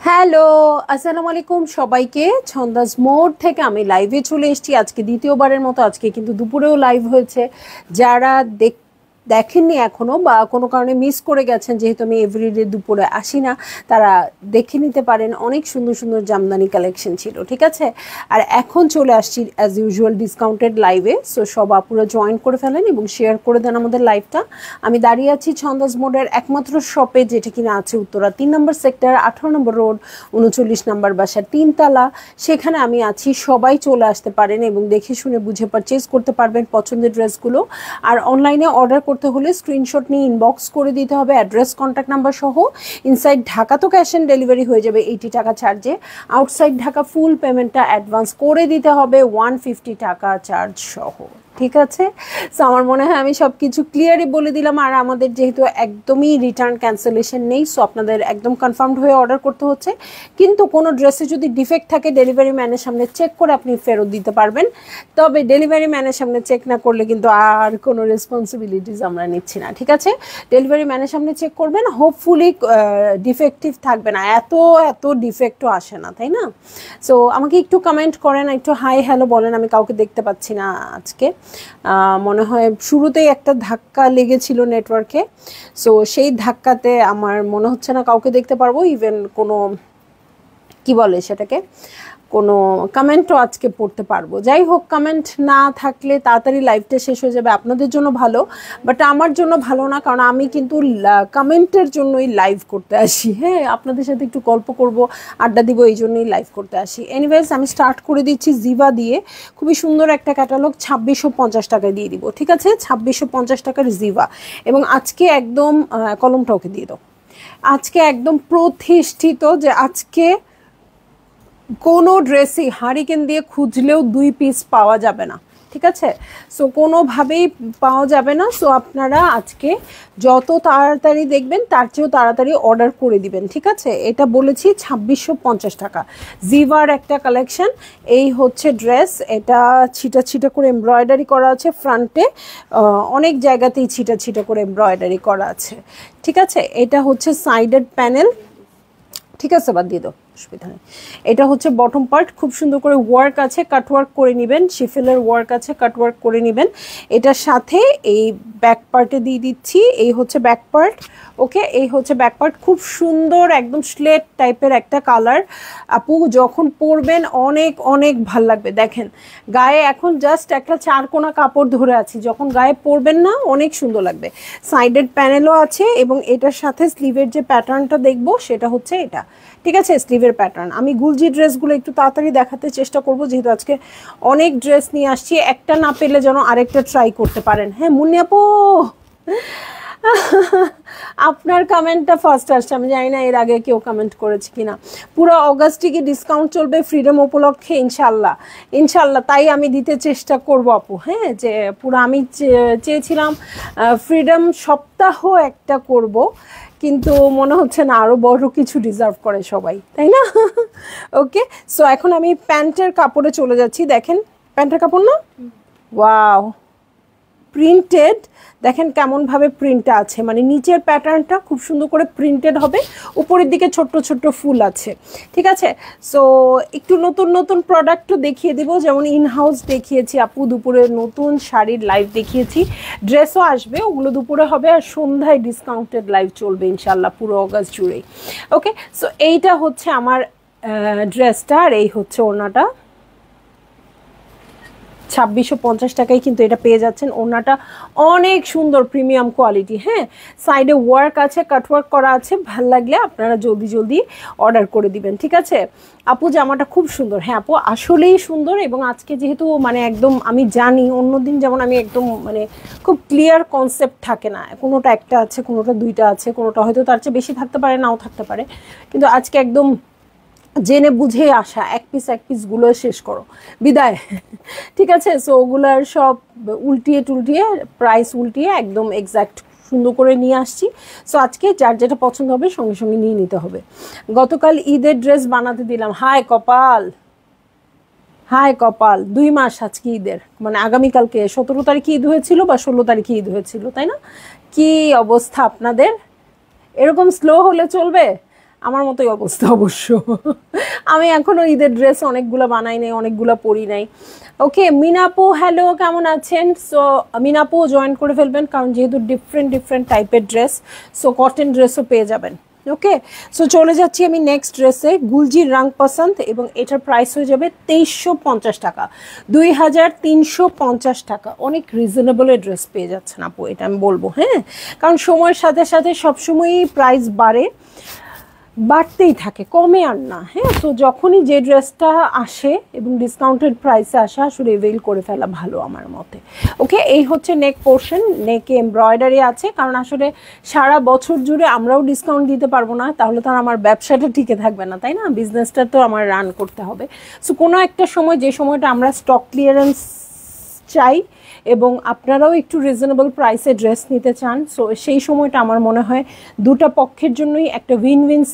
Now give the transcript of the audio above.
Hello, আসসালামু আলাইকুম সবাইকে। ছন্দাস মোড থেকে আমি লাইভে চলে এসেছি আজকে দ্বিতীয়বারের মতো। আজকে কিন্তু দুপুরেও লাইভ হয়েছে। যারা দেখেননি এখনো বা কোনো কারণে মিস করে গেছেন, যেহেতু আমি এভরিডে দুপুরে আসি না, তারা দেখে নিতে পারেন। অনেক সুন্দর সুন্দর জামদানি কালেকশন ছিল, ঠিক আছে। আর এখন চলে আসছি অ্যাজ ইউজুয়াল ডিসকাউন্টেড লাইভে। সো সব আপুরা জয়েন করে ফেলেন এবং শেয়ার করে দেন আমাদের লাইভটা। আমি দাঁড়িয়ে আছি ছন্দাস মোডের একমাত্র শপে, যেটা কিনা আছে উত্তরা 3 নম্বর সেক্টর, 18 নম্বর রোড, 39 নম্বর বাসা, 3 তলা। সেখানে আমি আছি। সবাই চলে আসতে পারেন এবং দেখে শুনে বুঝে পারচেজ করতে পারবেন পছন্দের ড্রেসগুলো। আর অনলাইনে অর্ডার করতে হলে স্ক্রিনশট নিয়ে ইনবক্স করে দিতে হবে অ্যাড্রেস, কন্ট্যাক্ট নাম্বার সহ। ইনসাইড ঢাকা তো ক্যাশ অন ডেলিভারি হয়ে যাবে 80 টাকা চার্জে। আউটসাইড ঢাকা ফুল পেমেন্টটা অ্যাডভান্স করে দিতে হবে 150 টাকা চার্জ সহ, ঠিক আছে। সো আমার মনে হয় আমি সব কিছু ক্লিয়ারই বলে দিলাম। আর আমাদের যেহেতু একদমই রিটার্ন ক্যান্সেলেশন নেই, সো আপনাদের একদম কনফার্মড হয়ে অর্ডার করতে হচ্ছে। কিন্তু কোনো ড্রেসে যদি ডিফেক্ট থাকে ডেলিভারি ম্যানের সামনে চেক করে আপনি ফেরত দিতে পারবেন। তবে ডেলিভারি ম্যানের সামনে চেক না করলে কিন্তু আর কোনো রেসপন্সিবিলিটিস আমরা নিচ্ছি না, ঠিক আছে। ডেলিভারি ম্যানের সামনে চেক করবেন, হোপফুলি ডিফেক্টিভ থাকবে না। এত ডিফেক্টও আসে না, তাই না। সো আমাকে একটু কমেন্ট করেন, একটু হাই হ্যালো বলেন। আমি কাউকে দেখতে পাচ্ছি না আজকে। মনে হয় শুরুতেই একটা ধাক্কা লেগেছিল নেটওয়ার্কে। সো সেই ধাক্কাতে আমার মনে হচ্ছে না কাউকে দেখতে পারবো। ইভেন কোনো কি বলে সেটাকে, কোনো কমেন্টও আজকে পড়তে পারবো। যাই হোক, কমেন্ট না থাকলে তাড়াতাড়ি লাইভটা শেষ হয়ে যাবে, আপনাদের জন্য ভালো। বাট আমার জন্য ভালো না, কারণ আমি কিন্তু কমেন্টের জন্যই লাইভ করতে আসি। হ্যাঁ, আপনাদের সাথে একটু গল্প করব, আড্ডা দিব, এই জন্যই লাইভ করতে আসি। এনিওয়েজ, আমি স্টার্ট করে দিচ্ছি জিভা দিয়ে। খুবই সুন্দর একটা ক্যাটালগ 2650 টাকায় দিয়ে দিব, ঠিক আছে। 2650 টাকার জিভা। এবং আজকে একদম কলমটা ওকে দিয়ে দাও। আজকে একদম প্রতিষ্ঠিত যে আজকে কোনো ড্রেসই হারিকেন দিয়ে খুঁজলেও 2 পিস পাওয়া যাবে না, ঠিক আছে। সো কোনোভাবেই পাওয়া যাবে না। সো আপনারা আজকে যত তাড়াতাড়ি দেখবেন তার চেয়েও তাড়াতাড়ি অর্ডার করে দিবেন, ঠিক আছে। এটা বলেছি 2650 টাকা। জিভার একটা কালেকশন। এই হচ্ছে ড্রেস। এটা ছিটা ছিটা করে এমব্রয়ডারি করা আছে ফ্রন্টে, অনেক জায়গাতেই ছিটা ছিটা করে এমব্রয়ডারি করা আছে, ঠিক আছে। এটা হচ্ছে সাইডেড প্যানেল, ঠিক আছে, বাদ দিয়ে দাও, অসুবিধা নেই। এটা হচ্ছে বটম পার্ট, খুব সুন্দর করে ওয়ার্ক আছে, কাটওয়ার্ক করে নেবেন, শিফেলের ওয়ার্ক আছে, কাটওয়ার্ক করে নেবেন। এটার সাথে এই ব্যাক পার্টে দিয়ে দিচ্ছি, এই হচ্ছে ব্যাক পার্ট। ওকে, এই হচ্ছে ব্যাক পার্ট। খুব সুন্দর একদম স্লেট টাইপের একটা কালার। আপু যখন পরবেন অনেক অনেক ভাল লাগবে। দেখেন গায়ে এখন জাস্ট একটা 4 কোনা কাপড় ধরে আছি, যখন গায়ে পরবেন না অনেক সুন্দর লাগবে। সাইডেড প্যানেলও আছে এবং এটার সাথে স্লিভের যে প্যাটার্নটা দেখবো সেটা হচ্ছে এটা, ঠিক আছে। স্লিভের প্যাটার্ন আমি গুলজি ড্রেসগুলো একটু তাড়াতাড়ি দেখাতে চেষ্টা করব, যেহেতু আজকে অনেক ড্রেস নিয়ে আসছি। একটা না পেলে যেন আরেকটা ট্রাই করতে পারেন। হ্যাঁ মুন্নি আপু, আপনার কমেন্টটা ফার্স্ট আসছে। আমি জানি না এর আগে কেউ কমেন্ট করেছে কিনা। পুরো অগাস্টে কি ডিসকাউন্ট চলবে ফ্রিডম উপলক্ষে? ইনশাল্লাহ, ইনশাল্লাহ তাই আমি দিতে চেষ্টা করব আপু। হ্যাঁ, যে পুরো আমি চেয়েছিলাম ফ্রিডম সপ্তাহ একটা করব, কিন্তু মনে হচ্ছে না, আরও বড় কিছু ডিজার্ভ করে সবাই, তাই না। ওকে, সো এখন আমি প্যান্টের কাপড়ে চলে যাচ্ছি। দেখেন প্যান্টের কাপড় না, ওয়াও প্রিন্টেড, দেখেন কেমনভাবে প্রিন্টটা আছে, মানে নিচের প্যাটার্নটা খুব সুন্দর করে প্রিন্টেড হবে, উপরের দিকে ছোট্ট ছোট্ট ফুল আছে, ঠিক আছে। সো একটু নতুন নতুন প্রোডাক্টও দেখিয়ে দেবো, যেমন ইনহাউস দেখিয়েছি আপু, দুপুরে নতুন শাড়ির লাইভ দেখিয়েছি, ড্রেসও আসবে, ওগুলো দুপুরে হবে, আর সন্ধ্যায় ডিসকাউন্টেড লাইভ চলবে ইনশাল্লাহ পুরো অগাস্ট জুড়েই। ওকে, সো এইটা হচ্ছে আমার ড্রেসটা, আর এই হচ্ছে ওড়নাটা। 2650 টাকায় কিন্তু এটা পেয়ে যাচ্ছেন। ওড়নাটা অনেক সুন্দর প্রিমিয়াম কোয়ালিটি, হ্যাঁ, সাইডে ওয়ার্ক আছে, কাটওয়ার্ক করা আছে, ভাল লাগলে আপনারা জলদি জলদি অর্ডার করে দিবেন, ঠিক আছে। আপু জামাটা খুব সুন্দর, হ্যাঁ আপু আসলেই সুন্দর, এবং আজকে যেহেতু মানে একদম আমি জানি অন্যদিন যেমন আমি একদম মানে খুব ক্লিয়ার কনসেপ্ট থাকে না, কোনোটা একটা আছে, কোনোটা দুইটা আছে, কোনোটা হয়তো তার চেয়ে বেশি থাকতে পারে, নাও থাকতে পারে, কিন্তু আজকে একদম জেনে বুঝে আসা, এক পিসগুলো শেষ করো, বিদায়, ঠিক আছে। সো ওগুলার সব উল্টিয়ে টুলটিয়ে প্রাইস উল্টিয়ে একদম এক্স্যাক্ট সুন্দর করে নিয়ে আসছি। সো আজকে যার যেটা পছন্দ হবে সঙ্গে সঙ্গে নিয়ে নিতে হবে। গতকাল ঈদের ড্রেস বানাতে দিলাম, হায় কপাল, হায় কপাল, 2 মাস আজকে ঈদের, মানে আগামীকালকে 17 তারিখে ঈদ হয়েছিল বা 16 তারিখে ঈদ হয়েছিল, তাই না? কি অবস্থা আপনাদের? এরকম স্লো হলে চলবে? আমার মতোই অবস্থা অবশ্য। আমি এখনো ঈদের ড্রেস অনেকগুলো বানাই নাই, অনেকগুলো পরি নাই। ওকে, মিনাপু হ্যালো, কেমন আছেন? সো মিনাপু জয়েন করে ফেলবেন, কারণ যেহেতু ডিফারেন্ট টাইপের ড্রেস, সো কটন ড্রেসও পেয়ে যাবেন। ওকে, সো চলে যাচ্ছি আমি নেক্সট ড্রেসে, গুলজির রং পছন্দ, এবং এটার প্রাইস হয়ে যাবে 2350 টাকা, 2350 টাকা। অনেক রিজনেবলের ড্রেস পেয়ে যাচ্ছেন আপু, এটা আমি বলবো, হ্যাঁ, কারণ সময়ের সাথে সাথে সবসময়ই প্রাইস বাড়তেই থাকে, কমে আর না, হ্যাঁ। তো যখনই যে ড্রেসটা আসে এবং ডিসকাউন্টেড প্রাইসে আসে, আসলে এভেইল করে ফেলা ভালো আমার মতে। ওকে, এই হচ্ছে নেক পোর্শন, নেকে এমব্রয়ডারি আছে, কারণ আসলে সারা বছর জুড়ে আমরাও ডিসকাউন্ট দিতে পারবো না, তাহলে তো আর আমার ব্যবসাটা টিকে থাকবে না, তাই না? বিজনেসটা তো আমার রান করতে হবে। সো কোনো একটা সময়, যে সময়টা আমরা স্টক ক্লিয়ারেন্স চাই এবং আপনারাও একটু রিজনেবল প্রাইসে ড্রেস নিতে চান, সো সেই সময়টা আমার মনে হয় দুটা পক্ষের জন্যই একটা উইন উইন